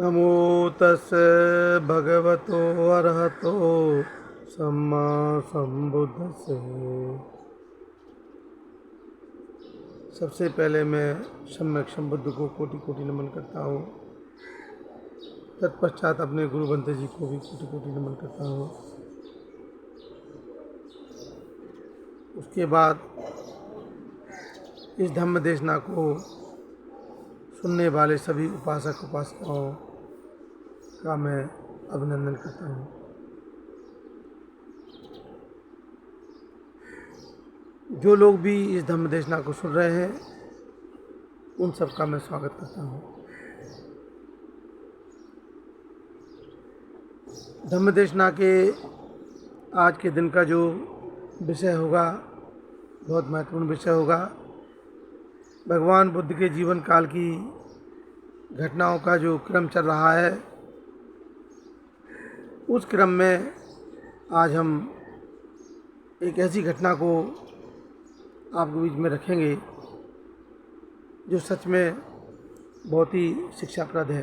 नमो तस् भगवतो अरहतो सम्मा संबुद्धस्से। सबसे पहले मैं सम्यक संबुद्ध को कोटि कोटि नमन करता हूँ। तत्पश्चात अपने गुरु बंते जी को भी कोटि कोटि नमन करता हूँ। उसके बाद इस धम्म देशना को सुनने वाले सभी उपासक उपासिकाओं का मैं अभिनंदन करता हूँ। जो लोग भी इस धम्म देशना को सुन रहे हैं उन सब का मैं स्वागत करता हूँ। धम्म देशना के आज के दिन का जो विषय होगा बहुत महत्वपूर्ण विषय होगा। भगवान बुद्ध के जीवन काल की घटनाओं का जो क्रम चल रहा है उस क्रम में आज हम एक ऐसी घटना को आपके बीच में रखेंगे जो सच में बहुत ही शिक्षाप्रद है।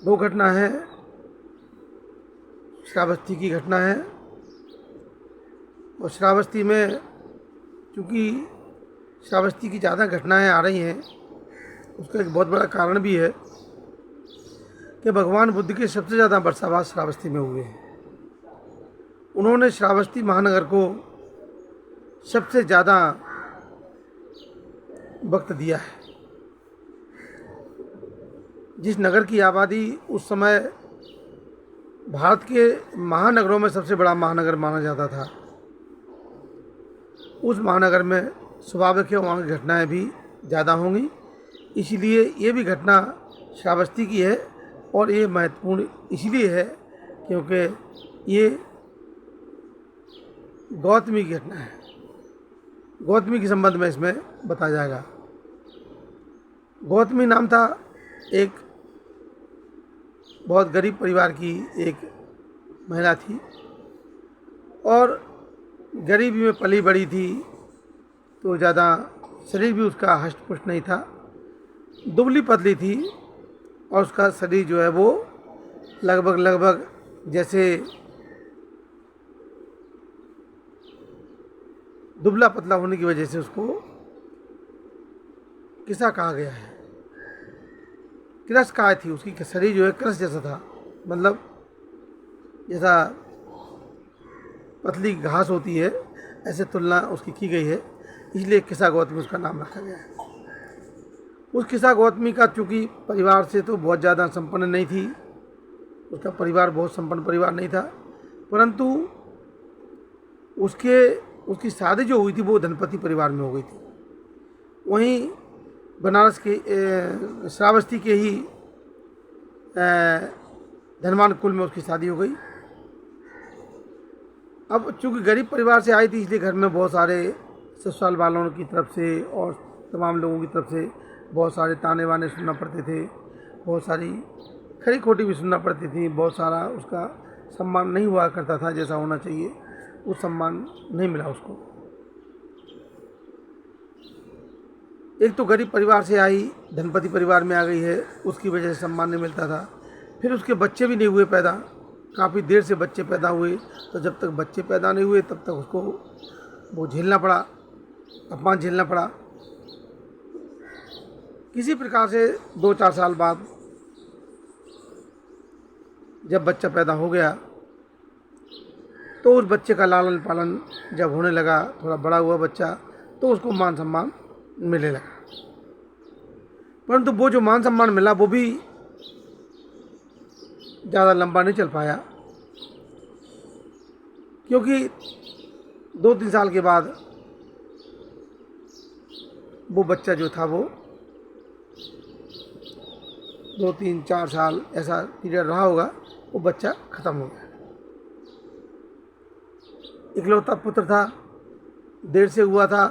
वो घटना है श्रावस्ती की घटना है। और श्रावस्ती में चूँकि श्रावस्ती की ज़्यादा घटनाएं आ रही हैं उसका एक बहुत बड़ा कारण भी है कि भगवान बुद्ध के सबसे ज़्यादा वर्षावास श्रावस्ती में हुए हैं। उन्होंने श्रावस्ती महानगर को सबसे ज़्यादा वक्त दिया है। जिस नगर की आबादी उस समय भारत के महानगरों में सबसे बड़ा महानगर माना जाता था, उस महानगर में स्वाभाविक है वहाँ की घटनाएँ भी ज़्यादा होंगी। इसीलिए ये भी घटना श्रावस्ती की है और ये महत्वपूर्ण इसलिए है क्योंकि ये गौतमी की घटना है। गौतमी के संबंध में इसमें बताया जाएगा। गौतमी नाम था एक बहुत गरीब परिवार की एक महिला थी और गरीबी में पली बड़ी थी तो ज़्यादा शरीर भी उसका हष्ट पुष्ट नहीं था, दुबली पतली थी और उसका शरीर जो है वो लगभग जैसे दुबला पतला होने की वजह से उसको किसा कहा गया है। क्रस कहा थी, उसकी शरीर जो है क्रस जैसा था, मतलब जैसा पतली घास होती है ऐसे तुलना उसकी की गई है, इसलिए किसा गौतमी उसका नाम रखा गया है। उस किसा गौतमी का चूँकि परिवार से तो बहुत ज़्यादा संपन्न नहीं थी, उसका परिवार बहुत संपन्न परिवार नहीं था, परंतु उसकी शादी जो हुई थी वो धनपति परिवार में हो गई थी। वहीं बनारस के श्रावस्ती के ही धनवान कुल में उसकी शादी हो गई। अब चूँकि गरीब परिवार से आई थी इसलिए घर में बहुत सारे ससुराल वालों की तरफ से और तमाम लोगों की तरफ से बहुत सारे ताने वाने सुनना पड़ते थे, बहुत सारी खरी खोटी भी सुनना पड़ती थी, बहुत सारा उसका सम्मान नहीं हुआ करता था जैसा होना चाहिए, वो सम्मान नहीं मिला उसको। एक तो गरीब परिवार से आई धनपति परिवार में आ गई है, उसकी वजह से सम्मान नहीं मिलता था। फिर उसके बच्चे भी नहीं हुए पैदा, काफ़ी देर से बच्चे पैदा हुए, तो जब तक बच्चे पैदा नहीं हुए तब तक उसको वो झेलना पड़ा, अपमान झेलना पड़ा। किसी प्रकार से 2-4 साल बाद जब बच्चा पैदा हो गया तो उस बच्चे का लालन पालन जब होने लगा, थोड़ा बड़ा हुआ बच्चा, तो उसको मान सम्मान मिलने लगा। परंतु वो जो मान सम्मान मिला वो भी ज़्यादा लंबा नहीं चल पाया, क्योंकि 2-3 साल के बाद वो बच्चा जो था वो 2-3-4 साल ऐसा पीरियड रहा होगा, वो बच्चा ख़त्म हो गया। इकलौता पुत्र था, देर से हुआ था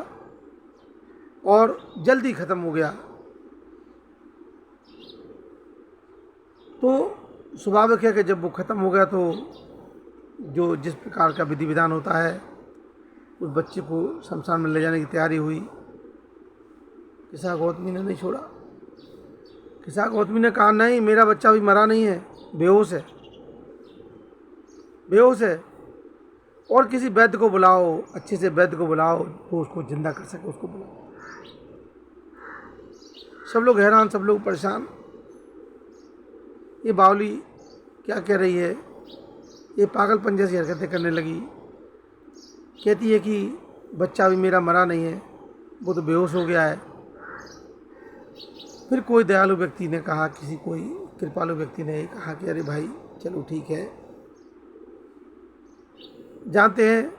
और जल्दी ख़त्म हो गया। तो स्वाभाविक है कि जब वो ख़त्म हो गया तो जो जिस प्रकार का विधि विधान होता है उस बच्चे को शमशान में ले जाने की तैयारी हुई। किसा गौतमी ने नहीं छोड़ा, किसा गौतमी ने कहा, नहीं मेरा बच्चा अभी मरा नहीं है, बेहोश है, बेहोश है, और किसी वैद्य को बुलाओ, अच्छे से वैद्य को बुलाओ वो उसको जिंदा कर सके, उसको बुलाओ। सब लोग हैरान, सब लोग परेशान। ये बावली क्या कह रही है, ये पागलपन जैसी हरकतें करने लगी। कहती है कि बच्चा अभी मेरा मरा नहीं है, वो तो बेहोश हो गया है। फिर कोई दयालु व्यक्ति ने कहा, किसी कोई कृपालु व्यक्ति ने कहा कि अरे भाई चलो ठीक है, जानते हैं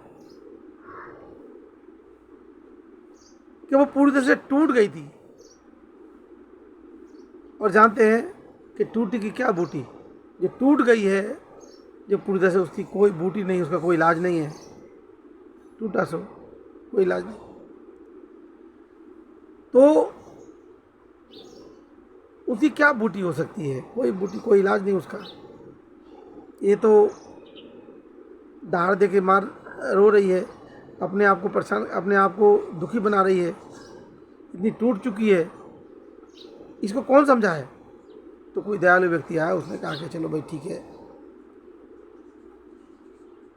कि वो पूरी तरह से टूट गई थी, और जानते हैं कि टूटी की क्या बूटी, जो टूट गई है, जो पूरी तरह से उसकी कोई बूटी नहीं, उसका कोई इलाज नहीं है, टूटा सो कोई इलाज नहीं। तो उसकी क्या बूटी हो सकती है, कोई बूटी, कोई इलाज नहीं उसका। ये तो दहाड़ दे के मार रो रही है, अपने आप को परेशान, अपने आप को दुखी बना रही है, इतनी टूट चुकी है, इसको कौन समझाए। तो कोई दयालु व्यक्ति आया, उसने कहा कि चलो भाई ठीक है।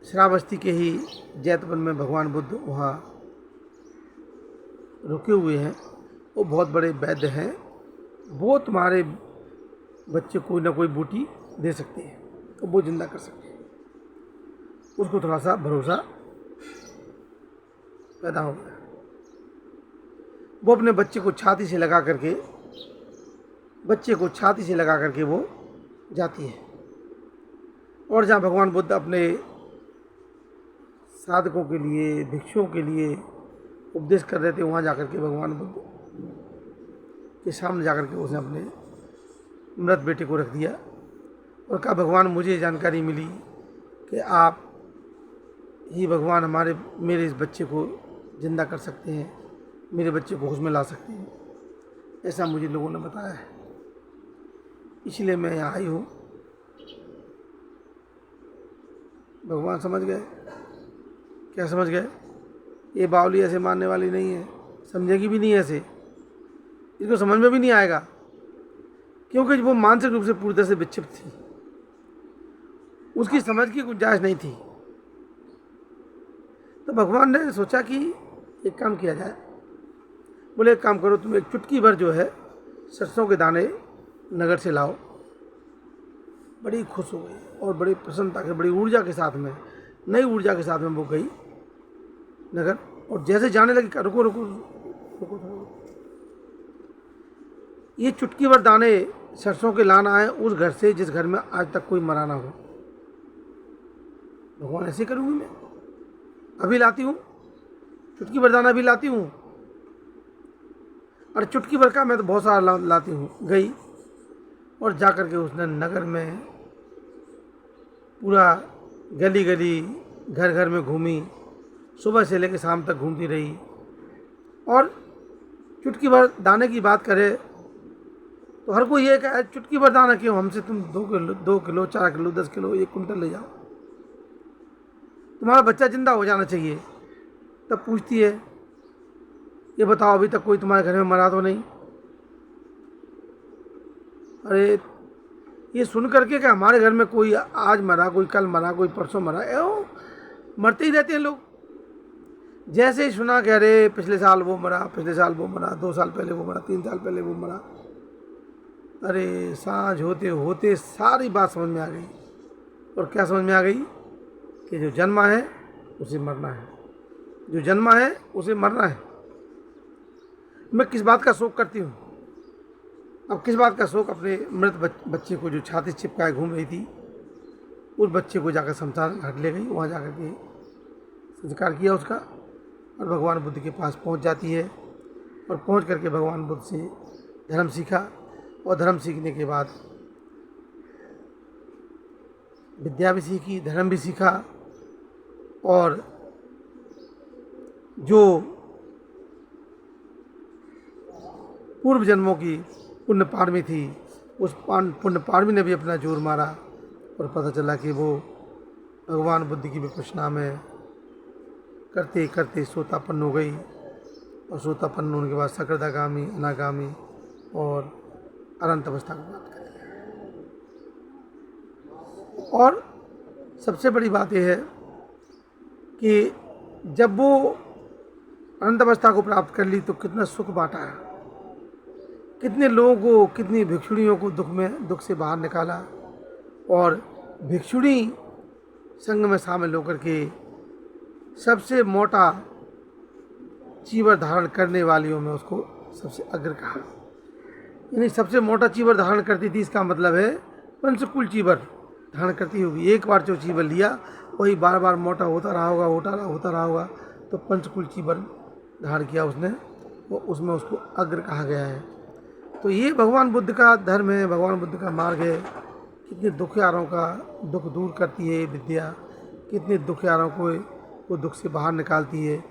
श्रावस्ती के ही जैतवन में भगवान बुद्ध वहाँ रुके हुए हैं, वो बहुत बड़े वैद्य हैं, वो तुम्हारे बच्चे को ना कोई बूटी दे सकते हैं, तो वो जिंदा कर सकते हैं। उसको थोड़ा सा भरोसा पैदा हो गया। वो अपने बच्चे को छाती से लगा करके, बच्चे को छाती से लगा करके वो जाती है, और जहाँ भगवान बुद्ध अपने साधकों के लिए, भिक्षुओं के लिए उपदेश कर रहे थे, वहाँ जाकर के भगवान बुद्ध के सामने जाकर के उसने अपने मृत बेटे को रख दिया और कहा, भगवान मुझे जानकारी मिली कि आप ही भगवान मेरे इस बच्चे को जिंदा कर सकते हैं, मेरे बच्चे को होश में ला सकते हैं, ऐसा मुझे लोगों ने बताया है, इसलिए मैं यहाँ आई हूँ। भगवान समझ गए। क्या समझ गए? ये बावली ऐसे मानने वाली नहीं है, समझेगी भी नहीं ऐसे, इसको समझ में भी नहीं आएगा, क्योंकि वो मानसिक रूप से पूरी तरह से विक्षिप्त थी, उसकी समझ की गुंजाइश नहीं थी। तो भगवान ने सोचा कि एक काम किया जाए। बोले एक काम करो, तुम एक चुटकी भर जो है सरसों के दाने नगर से लाओ। बड़ी खुश हो गई और बड़ी प्रसन्नता के, बड़ी ऊर्जा के साथ में, नई ऊर्जा के साथ में वो गई नगर, और जैसे जाने लगी, रुको रुको रुको, ये चुटकी भर दाने सरसों के लाना है उस घर से जिस घर में आज तक कोई मरा ना हो। भगवान ऐसे करूँगी मैं, अभी लाती हूँ, चुटकी भर दाना अभी लाती हूँ, और चुटकी भर का मैं तो बहुत सारा लाती हूँ। गई और जा कर के उसने नगर में पूरा गली गली, घर घर में घूमी, सुबह से लेकर शाम तक घूमती रही। और चुटकी भर दाने की बात करे तो हर कोई ये कहे, चुटकी भर दाना क्यों, हमसे तुम 2 किलो 4 किलो 10 किलो 1 कुंटल ले जाओ, तुम्हारा बच्चा जिंदा हो जाना चाहिए। तब पूछती है, ये बताओ अभी तक कोई तुम्हारे घर में मरा तो नहीं? अरे ये सुन करके कि हमारे घर में कोई आज मरा, कोई कल मरा, कोई परसों मरा, मरते ही रहते हैं लोग। जैसे ही सुना कि अरे पिछले साल वो मरा, पिछले साल वो मरा, 2 साल पहले वो मरा, 3 साल पहले वो मरा, अरे सांझ होते होते सारी बात समझ में आ गई। और क्या समझ में आ गई? कि जो जन्मा है उसे मरना है, जो जन्मा है उसे मरना है। मैं किस बात का शोक करती हूँ? अब किस बात का शोक? अपने मृत बच्चे को जो छाती चिपकाए घूम रही थी, उस बच्चे को जाकर शमशान घाट ले गई, वहाँ जाकर के संस्कार किया उसका, और भगवान बुद्ध के पास पहुँच जाती है। और पहुँच करके भगवान बुद्ध से धर्म सीखा, और धर्म सीखने के बाद विद्या भी सीखी, धर्म भी सीखा, और जो पूर्व जन्मों की पुण्य पारमी थी, उस पुण्य पारमी ने भी अपना जोर मारा, और पता चला कि वो भगवान बुद्ध की विपश्यना में करते करते सोतापन्न हो गई, और सोतापन्न होने के बाद सकर्दागामी, अनागामी और अनंत अवस्था को प्राप्त करेंगे। और सबसे बड़ी बात यह है कि जब वो अनंत अवस्था को प्राप्त कर ली तो कितना सुख बांटा है, कितने लोगों को, कितनी भिक्षुणियों को दुख से बाहर निकाला, और भिक्षुणी संघ में शामिल होकर के सबसे मोटा चीवर धारण करने वालियों में उसको सबसे अग्र कहा। यानी सबसे मोटा चीवर धारण करती थी, इसका मतलब है पंचकुल चीवर धारण करती होगी। एक बार जो चीवर लिया वही बार बार मोटा होता रहा होगा, तो पंचकुल चीवर धारण किया उसने, वो उसमें उसको अग्र कहा गया है। तो ये भगवान बुद्ध का धर्म है, भगवान बुद्ध का मार्ग है। कितने दुखियारों का दुख दूर करती है ये विद्या, कितने दुखियारों को वो दुख से बाहर निकालती है,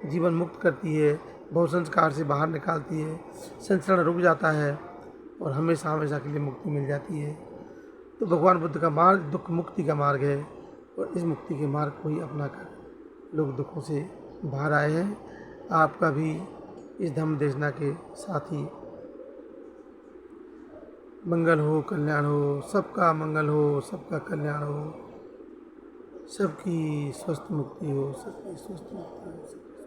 जीवन मुक्त करती है, बहु संस्कार से बाहर निकालती है, संचरण रुक जाता है और हमेशा हमेशा के लिए मुक्ति मिल जाती है। तो भगवान बुद्ध का मार्ग दुख मुक्ति का मार्ग है, और इस मुक्ति के मार्ग को ही अपना कर लोग दुखों से बाहर आए हैं। आपका भी इस धम्म देशना के साथ ही मंगल हो, कल्याण हो, सबका मंगल हो, सबका कल्याण हो, सबकी स्वस्थ मुक्ति हो, सबकी स्वस्थ मुक्ति हो।